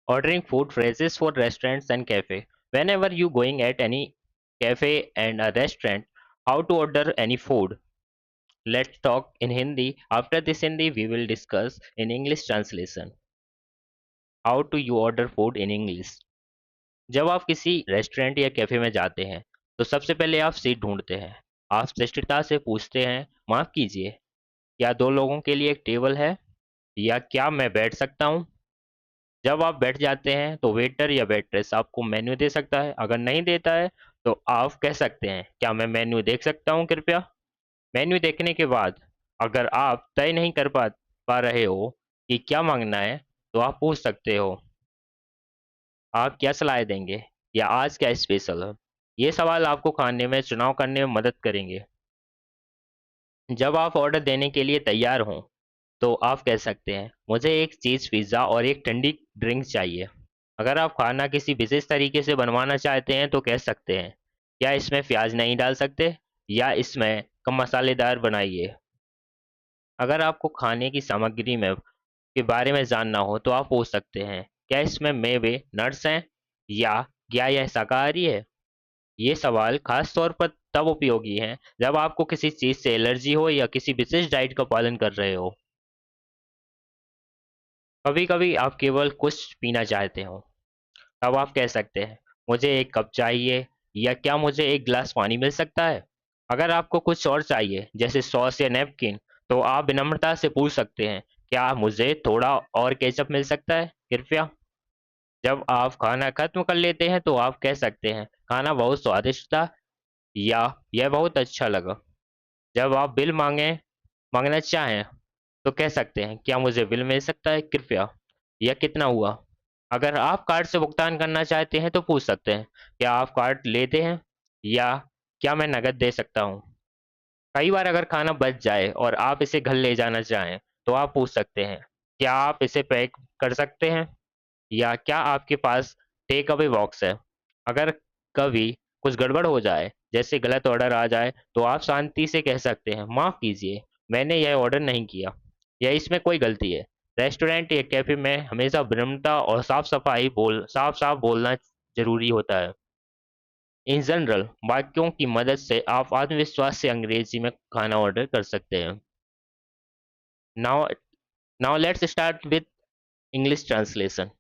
Ordering food phrases for restaurants and cafe. Whenever you going at any cafe and a restaurant, how to order any food. Let's talk in Hindi. After this Hindi, we will discuss in English translation. How to you order food in English. जब आप किसी restaurant या cafe में जाते हैं, तो सबसे पहले आप सीट ढूंढते हैं। आप श्रेष्ठता से पूछते हैं, माफ कीजिए, क्या दो लोगों के लिए एक टेबल है, या क्या मैं बैठ सकता हूँ। जब आप बैठ जाते हैं तो वेटर या वेट्रेस आपको मेन्यू दे सकता है। अगर नहीं देता है तो आप कह सकते हैं, क्या मैं मेन्यू देख सकता हूँ कृपया। मेन्यू देखने के बाद अगर आप तय नहीं कर पा रहे हो कि क्या मांगना है, तो आप पूछ सकते हो, आप क्या सलाह देंगे, या आज क्या स्पेशल है। ये सवाल आपको खाने में चुनाव करने में मदद करेंगे। जब आप ऑर्डर देने के लिए तैयार हों, तो आप कह सकते हैं, मुझे एक चीज़ पिज़्ज़ा और एक ठंडी ड्रिंक चाहिए। अगर आप खाना किसी विशेष तरीके से बनवाना चाहते हैं तो कह सकते हैं, क्या इसमें प्याज नहीं डाल सकते, या इसमें कम मसालेदार बनाइए। अगर आपको खाने की सामग्री में के बारे में जानना हो तो आप पूछ सकते हैं, क्या इसमें मेवे नट्स हैं, या क्या यह शाकाहारी है। ये सवाल खास तौर पर तब उपयोगी हैं जब आपको किसी चीज़ से एलर्जी हो या किसी विशेष डाइट का पालन कर रहे हो। कभी कभी आप केवल कुछ पीना चाहते हो, तब आप कह सकते हैं, मुझे एक कप चाहिए, या क्या मुझे एक गिलास पानी मिल सकता है। अगर आपको कुछ और चाहिए जैसे सॉस या नैपकिन, तो आप विनम्रता से पूछ सकते हैं, क्या मुझे थोड़ा और केचप मिल सकता है कृपया। जब आप खाना खत्म कर लेते हैं तो आप कह सकते हैं, खाना बहुत स्वादिष्ट था, या यह बहुत अच्छा लगा। जब आप बिल मांगना चाहें तो कह सकते हैं, क्या मुझे बिल मिल सकता है कृपया, यह कितना हुआ। अगर आप कार्ड से भुगतान करना चाहते हैं तो पूछ सकते हैं, क्या आप कार्ड लेते हैं, या क्या मैं नकद दे सकता हूँ। कई बार अगर खाना बच जाए और आप इसे घर ले जाना चाहें, तो आप पूछ सकते हैं, क्या आप इसे पैक कर सकते हैं, या क्या आपके पास टेक अवे बॉक्स है। अगर कभी कुछ गड़बड़ हो जाए, जैसे गलत ऑर्डर आ जाए, तो आप शांति से कह सकते हैं, माफ़ कीजिए, मैंने यह ऑर्डर नहीं किया, या इसमें कोई गलती है। रेस्टोरेंट या कैफ़े में हमेशा विनम्रता और साफ-साफ बोलना ज़रूरी होता है। इन जनरल वाक्यों की मदद से आप आत्मविश्वास से अंग्रेजी में खाना ऑर्डर कर सकते हैं। Now now let's start with English translation.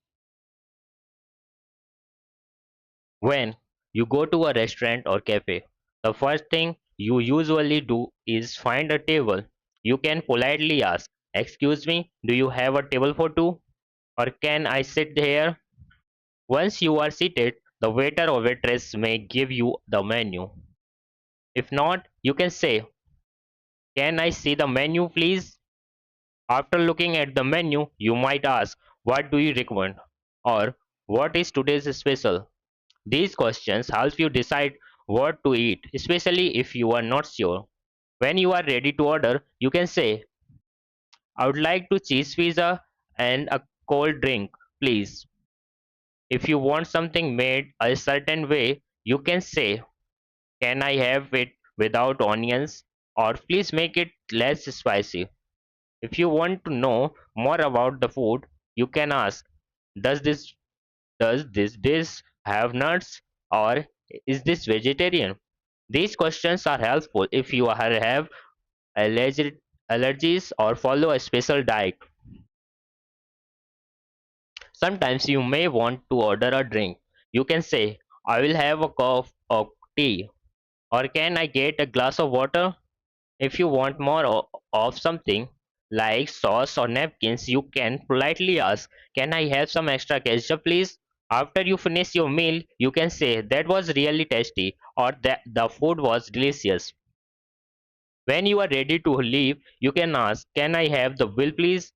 When you go to a restaurant or cafe, the first thing you usually do is find a table. You can politely ask, excuse me, do you have a table for two? Or can I sit here? Once you are seated, the waiter or waitress may give you the menu. If not, you can say, can I see the menu please? After looking at the menu, you might ask, what do you recommend? Or what is today's special? These questions help you decide what to eat, especially if you are not sure. When you are ready to order, you can say, I would like to cheese pizza and a cold drink, please. If you want something made a certain way, you can say, can I have it without onions? Or please make it less spicy. If you want to know more about the food, you can ask, does this does this dish have nuts, or is this vegetarian? These questions are helpful if you have allergi- allergies or follow a special diet. Sometimes you may want to order a drink. You can say, I will have a cup of tea, or can I get a glass of water? If you want more of something like sauce or napkins, you can politely ask, can I have some extra ketchup, please? After you finish your meal, you can say, that was really tasty, or that the food was delicious. When you are ready to leave, you can ask, can I have the bill, please?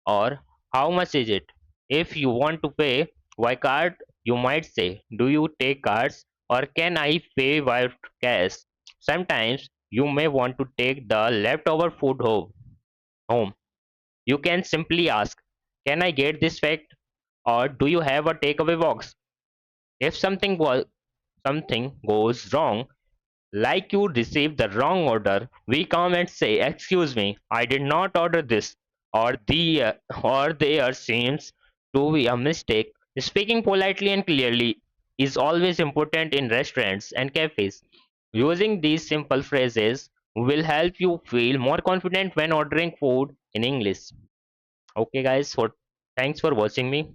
Or how much is it? If you want to pay by card, you might say, do you take cards, or can I pay by cash? Sometimes you may want to take the leftover food home. You can simply ask, can I get this fact, or do you have a takeaway box? If something goes wrong, like you received the wrong order, we come and say, excuse me, I did not order this, or there seems to be a mistake. Speaking politely and clearly is always important in restaurants and cafes. Using these simple phrases will help you feel more confident when ordering food in English. Okay, guys, so thanks for watching me.